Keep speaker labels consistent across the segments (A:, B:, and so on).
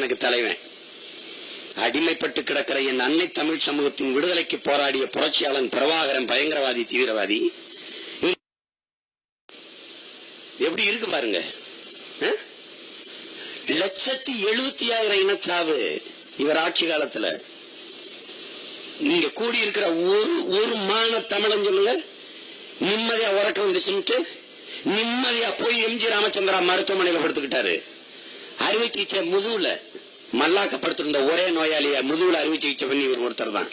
A: எனக்கு தலைவன். அடிமைப்பட்டு கிடக்கிற என் அன்னை தமிழ் சமூகத்தின் விடுதலைக்கு போராடிய புரட்சியாளன் பிரபாகரன் பயங்கரவாதி, தீவிரவாதி. எப்படி இருக்கு பாருங்க. 1,70,000 இனச்சாவு இவர் ஆட்சி காலத்துல. நீங்க கூடியிருக்கிற ஒரு மான தமிழன் சொல்லுங்க, நிம்மதியா உறக்கம் வந்துச்சுட்டு நிம்மதியா போய் எம்ஜி ராமச்சந்திரா மருத்துவமனையில படுத்துக்கிட்டாரு. அறுவை சிகிச்சை முதுகுல மல்லாக்கப்படுத்திருந்த ஒரே நோயாளிய முதுகுல அறுவை சிகிச்சை பண்ணி இவர் ஒருத்தர் தான்.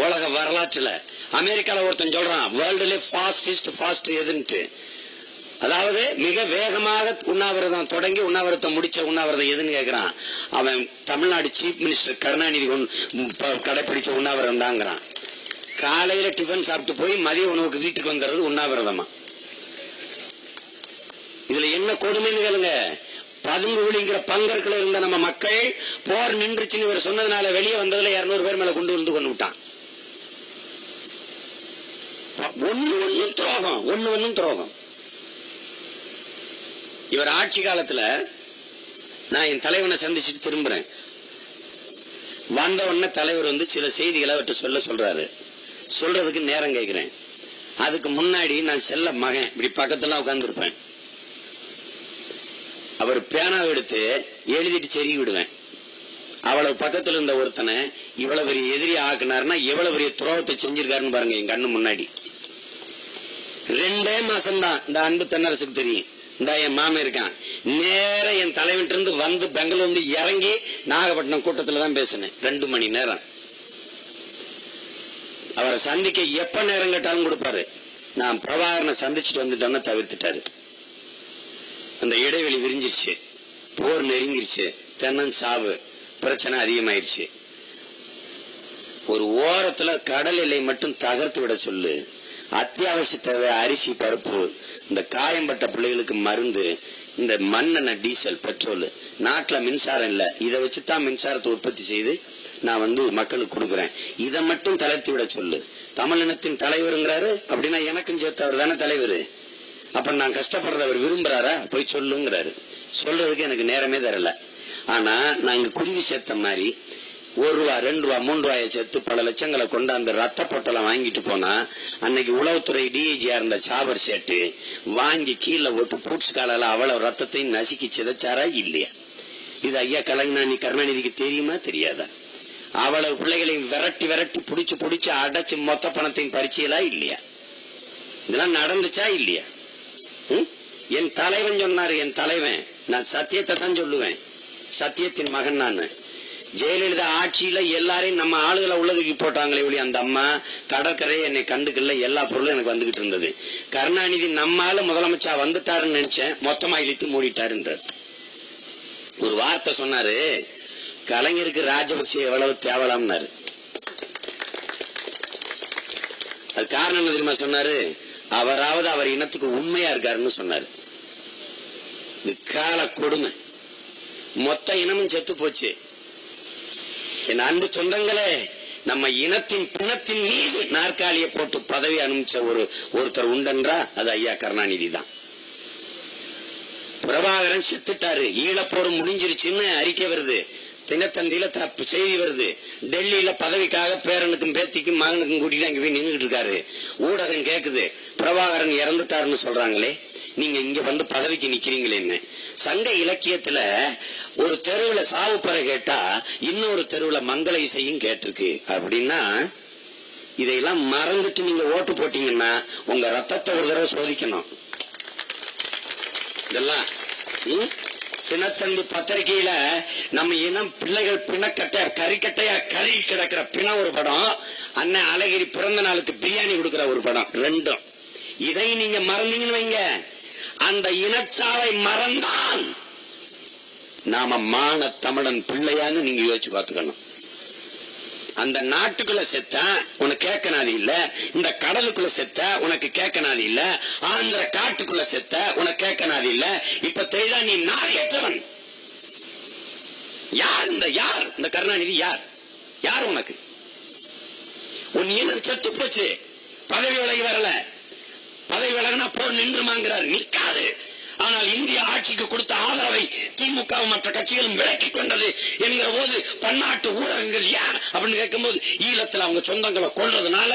A: உலக வரலாற்றுல அமெரிக்கால ஒருத்தன் சொல்றான், வேர்ல்டுல ஃபாஸ்ட் எதுன்ட்டு. அதாவது மிக வேகமாக உண்ணாவிரதம் தொடங்கி உண்ணாவிரதம் முடிச்ச உண்ணாவிரதம் எதுன்னு கேட்கிறான். அவன் தமிழ்நாடு சீஃப் மினிஸ்டர் கருணாநிதி கடைபிடிச்ச உண்ணாவிரதம் தாங்கிறான். காலையில டிஃபன் சாப்பிட்டு போய் மதிய உணவுக்கு வீட்டுக்கு வந்துடுறது உண்ணாவிரதமா? இதுல என்ன கொடுமைன்னு கேளுங்க. பதுங்குழிங்கிற பங்கற்குள்ள இருந்த நம்ம மக்கள் போர் நின்றுச்சுன்னு இவர் சொன்னதுனால வெளியே வந்ததுல 200 பேர் மேல கொண்டு வந்து கொண்டு விட்டான். ஒண்ணும் துரோகம். இவர் ஆட்சி காலத்துல நான் என் தலைவனை சந்திச்சுட்டு திரும்புறேன். வந்த உடனே தலைவர் வந்து சில செய்திகளை அவர்கிட்ட சொல்றாரு. சொல்றதுக்கு நேரம் கேட்கிறேன். அதுக்கு முன்னாடி நான் செல்ல மகன் இப்படி பக்கத்துல உட்கார்ந்து இருப்பேன். அவர் பேனாவை எடுத்து எழுதிட்டு செறி விடுவேன். அவ்வளவு பக்கத்துல இருந்த ஒருத்தனை இவ்வளவு பெரிய எதிரி ஆக்குனாருன்னா எவ்வளவு பெரிய துரோகத்தை செஞ்சிருக்காருன்னு பாருங்க. என் கண்ணு முன்னாடி 2 மாசம்தான் இந்த அன்பு தென்னரசுக்கு தெரியும். இந்த என் மாமன் இருக்கான். நேர என் தலைவன் இருந்து வந்து பெங்களூர் இறங்கி நாகப்பட்டினம் கூட்டத்துல தான் பேசினேன் 2 மணி நேரம். அவரை சந்திக்க எப்ப நேரம் கேட்டாலும் கொடுப்பாரு. நான் பிரபாகரனை சந்திச்சுட்டு வந்துட்டோம்னா தவிர்த்துட்டாரு. அந்த இடைவெளி விரிஞ்சிருச்சு, போர் நெருங்கிருச்சு, தென்னன் சாவு பிரச்சனை அதிகமாயிருச்சு. ஒரு ஓரத்துல கடல் எல்லை மட்டும் தகர்த்து விட சொல்லு. அத்தியாவசிய தேவை அரிசி, பருப்பு, இந்த காயம்பட்ட பிள்ளைகளுக்கு மருந்து, இந்த மண்ணெண்ணெய், டீசல், பெட்ரோல். நாட்டுல மின்சாரம் இல்ல, இதை வச்சுதான் மின்சாரத்தை உற்பத்தி செய்து நான் மக்களுக்கு கொடுக்குறேன். இதை மட்டும் தளர்த்தி விட சொல்லு. தமிழினத்தின் தலைவருங்கிறாரு அப்படின்னா எனக்கும் சேர்த்து அவர் தானே தலைவர். அப்ப நான் கஷ்டப்படுறத அவர் விரும்புறாரா? போய் சொல்லுங்கிறாரு. சொல்றதுக்கு எனக்கு நேரமே தரல. ஆனா நான் இங்க குருவி சேர்த்த மாதிரி ₹1, ₹2, ₹3 சேர்த்து பல லட்சங்களை கொண்டாந்து ரத்த பொட்டலம் வாங்கிட்டு போனா, அன்னைக்கு உளவுத்துறை டிஐஜியா இருந்த சாபர் சேட்டு வாங்கி கீழே ஓட்டு பூட்ஸ் காலால அவ்வளவு ரத்தத்தையும் நசுக்கி சிதைச்சாரா இல்லையா? இது ஐயா கருணாநிதிக்கு தெரியுமா தெரியாதா? அவ்வளவு பிள்ளைகளையும் விரட்டி புடிச்சு அடைச்சு மொத்த பணத்தையும் பறிச்சியலா இல்லையா? இதெல்லாம் நடந்துச்சா இல்லையா? என் தலைவன் சொன்னாரு. என் தலைவன், நான் சத்தியத்தை தான் சொல்லுவேன். சத்தியத்தின் மகன் நான். ஜெயலலிதா ஆட்சியில எல்லாரையும் நம்ம ஆளுகளை உள்ளதுக்கு போட்டாங்களே ஒளி அந்த அம்மா கடற்கரை என்னை கண்டுக்கல. எல்லா பொருளும் எனக்கு வந்துகிட்டு இருந்தது. கருணாநிதி நம்மால முதலமைச்சா வந்துட்டாருன்னு நினைச்சேன், மொத்தமா இழுத்து மூடிட்டாருன்ற ஒரு வார்த்தை சொன்னாரு. கலைஞருக்கு ராஜபக்சே எவ்வளவு தேவலாம்னாரு. அது காரணம் என்ன தெரியுமா சொன்னாரு? அவராவது அவர் இனத்துக்கு உண்மையா இருக்காருன்னு சொன்னாரு. இது கால கொடுமை. மொத்த இனமும் செத்து போச்சு. என் அன்பு சொந்தங்களே, நம்ம இனத்தின் பிணத்தின் மீது நாற்காலியை போட்டு பதவி அனுப்பிச்ச ஒருத்தர் உண்டென்றா அது ஐயா கருணாநிதி தான். பிரபாகரன் செத்துட்டாரு, ஈழப்போர் முடிஞ்சிருச்சுன்னு அறிக்கை வருது, தினத்தந்தியில செய்தி வருது. டெல்லியில பதவிக்காக பேரனுக்கும் பேத்திக்கும் மகனுக்கும் கூட்டிட்டு அங்க போய் நின்றுட்டு இருக்காரு. ஊடகம் கேக்குது, பிரபாகரன் இறந்துட்டாருன்னு சொல்றாங்களே, நீங்க இங்க வந்து பதவிக்கு நிக்கிறீங்களேன்னு. சங்க இலக்கியத்துல ஒரு தெருவுல சாவு பறை கேட்டா இன்னொரு தெருவுல மங்கள இசையும் கேட்டிருக்கு. அப்படின்னா இதையெல்லாம் மறந்துட்டு நீங்க ஓட்டு போட்டீங்கன்னா உங்க ரத்தத்தை ஒரு தடவை சோதிக்கணும். இதெல்லாம் தினத்தந்தி பத்திரிகையில நம்ம இனம் பிள்ளைகள் பிணக்கட்டை கறிக்கட்டையா கறி கிடக்கிற பிண ஒரு படம், அண்ணன் அழகிரி பிறந்த நாளுக்கு பிரியாணி கொடுக்கிற ஒரு படம், ரெண்டும். இதை நீங்க மறந்தீங்கன்னு வைங்க, அந்த இனச்சாவை மறந்தான் நாம மான தமிழன் பிள்ளையான்னு நீங்க யோசிச்சு பார்த்துக்கணும். அந்த நாட்டுக்குள்ள செத்த உனக்கு கேட்க நாதி இல்ல, இந்த கடலுக்குள்ள செத்த உனக்கு கேட்க நாதி இல்ல, ஆந்திர காட்டுக்குள்ள செத்த உனக்கு கேட்க நாதி இல்ல. இப்ப தெரியுதா நீ நாதியற்றவன். யார் இந்த கருணாநிதி? யார் உனக்கு? உன் இனம் செத்து போச்சு, பதவி விலகி வரல. பதவி விலகினா போர் நின்றுமாங்கிறார், நிற்காது. ஆனால் இந்திய ஆட்சிக்கு கொடுத்த ஆதரவை திமுக மற்ற கட்சிகளும் விலக்கி கொண்டது என்கிற போது பன்னாட்டு ஊடகங்கள் ஏன் அப்படின்னு கேட்கும் போது ஈழத்தில் அவங்க சொந்தங்களை கொள்றதுனால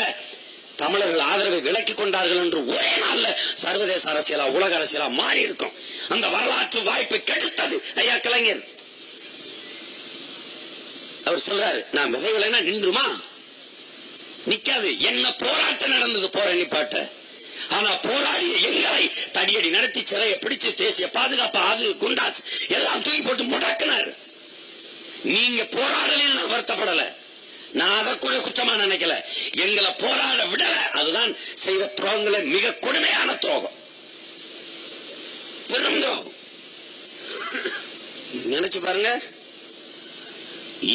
A: தமிழர்கள் ஆதரவை விலக்கி கொண்டார்கள் என்று ஒரே நாள்ல சர்வதேச அரசியலா உலக அரசியலா மாறி இருக்கும். அந்த வரலாற்று வாய்ப்பை கெடுத்தது ஐயா கலைஞர். அவர் சொல்றாரு, நான் விதைவில்லைன்னா நின்றுமா? நிக்காது. என்ன போராட்டம் நடந்தது, போற நிப்பாட்ட. ஆனா போராடிய எங்களை தடியடி நடத்தி சிறையை பிடிச்சு தேசிய பாதுகாப்பு அது குண்டாஸ் எல்லாம் தூக்கி போட்டு முடக்கினார். நீங்க போராடலையும் நான் வருத்தப்படல, நான் அதை கூட குற்றமா நினைக்கல. எங்களை போராட விடல, அதுதான் செய்த துரோகங்கள மிக கொடுமையான துரோகம், பெரும் துரோகம். நினைச்சு பாருங்க,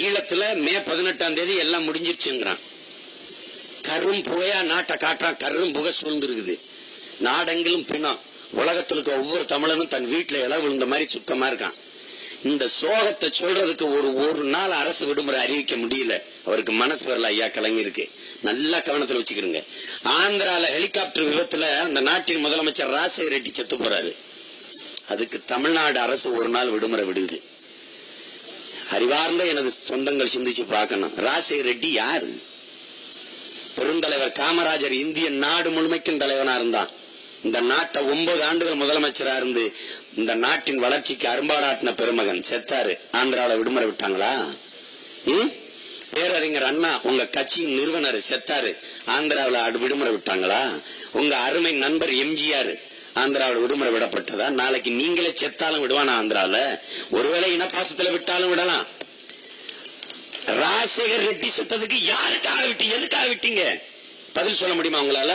A: ஈழத்துல மே 18 எல்லாம் முடிஞ்சிருச்சுங்கிறான். கரும் புகையா நாட்டை காட்டுறான். கரும் புகை சூழ்ந்துருக்குது. நாடெங்கிலும் பிணம். உலகத்தில் இருக்க ஒவ்வொரு தமிழனும் தன் வீட்டுல இளவு விழுந்த மாதிரி சுத்தமா இருக்கான். இந்த சோகத்தை சொல்றதுக்கு ஒரு நாள் அரசு விடுமுறை அறிவிக்க முடியல. அவருக்கு மனசு வரல ஐயா கலைஞருக்கு. நல்லா கவனத்தில் வச்சுக்கிறீங்க. ஆந்திரால ஹெலிகாப்டர் விபத்துல அந்த நாட்டின் முதலமைச்சர் ராஜசேகர ரெட்டி செத்து போறாரு. அதுக்கு தமிழ்நாடு அரசு ஒரு நாள் விடுமுறை விடுது. அறிவார்ந்த எனது சொந்தங்கள் சிந்திச்சு பார்க்கணும். ராஜசேகர ரெட்டி யாரு? பெருந்தலைவர் காமராஜர் இந்திய நாடு முழுமைக்கும் தலைவனா இருந்தான். இந்த நாட்டை 9 ஆண்டுகள் முதலமைச்சரா இருந்து இந்த நாட்டின் வளர்ச்சிக்கு அரும்பாடாட்டின பெருமகன் செத்தாரு. ஆந்திராவில விடுமுறை விட்டாங்களா? பேரறிஞர் அண்ணா உங்க கட்சியின் நிறுவனர் செத்தாரு. ஆந்திராவில விடுமுறை விட்டாங்களா? உங்க அருமை நண்பர் எம்ஜிஆர் ஆந்திராவில விடுமுறை விடப்பட்டதா? நாளைக்கு நீங்களே செத்தாலும் விடுவானா ஆந்திராவில? ஒருவேளை இனப்பாசத்துல விட்டாலும் விடலாம். ராஜசேகர் ரெட்டி செத்ததுக்கு யாருக்காக விட்டு எதுக்காக விட்டீங்க? பதில் சொல்ல முடியுமா உங்களால?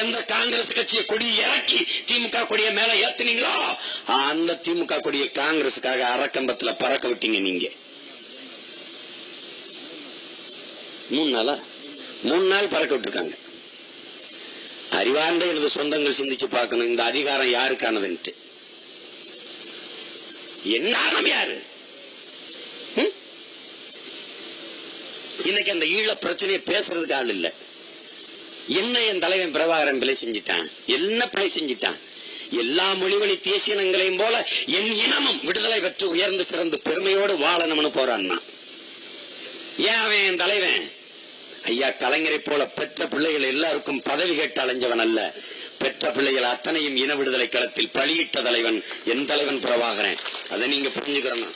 A: எந்த காங்கிரஸ் கட்சியை கொடி இறக்கி திமுக கொடிய மேல ஏத்துனீங்களோ அந்த திமுக கொடியை காங்கிரஸுக்காக அரக்கம்பத்துல பறக்க விட்டீங்க. நீங்க 3 நாள் பறக்க விட்டுருக்காங்க. அறிவார்ந்த எனது சொந்தங்கள் சிந்திச்சு பார்க்கணும், இந்த அதிகாரம் யாருக்கானதுன்ட்டு. என்ன யாரு இன்னைக்கு அந்த ஈழ பிரச்சனையை பேசுறதுக்கு ஆள் இல்ல. என்ன என் தலைவன் பிரபாகரன் பிழை செஞ்சிட்டான்? என்ன பிழை செஞ்சிட்டான்? எல்லா மொழிவழி தேசியங்களையும் போல என் இனமும் விடுதலை பெற்று உயர்ந்து சிறந்து பெருமையோடு வாழணும்னு போறான்னா ஏன் அவன் என் தலைவன்? ஐயா கலைஞரை போல பெற்ற பிள்ளைகள் எல்லாருக்கும் பதவி கேட்டு அலைஞ்சவன் அல்ல. பெற்ற பிள்ளைகள் அத்தனையும் இன விடுதலை களத்தில் பலியிட்ட தலைவன் என் தலைவன் பிரபாகரன். அதை நீங்க புரிஞ்சுக்கிறணும்.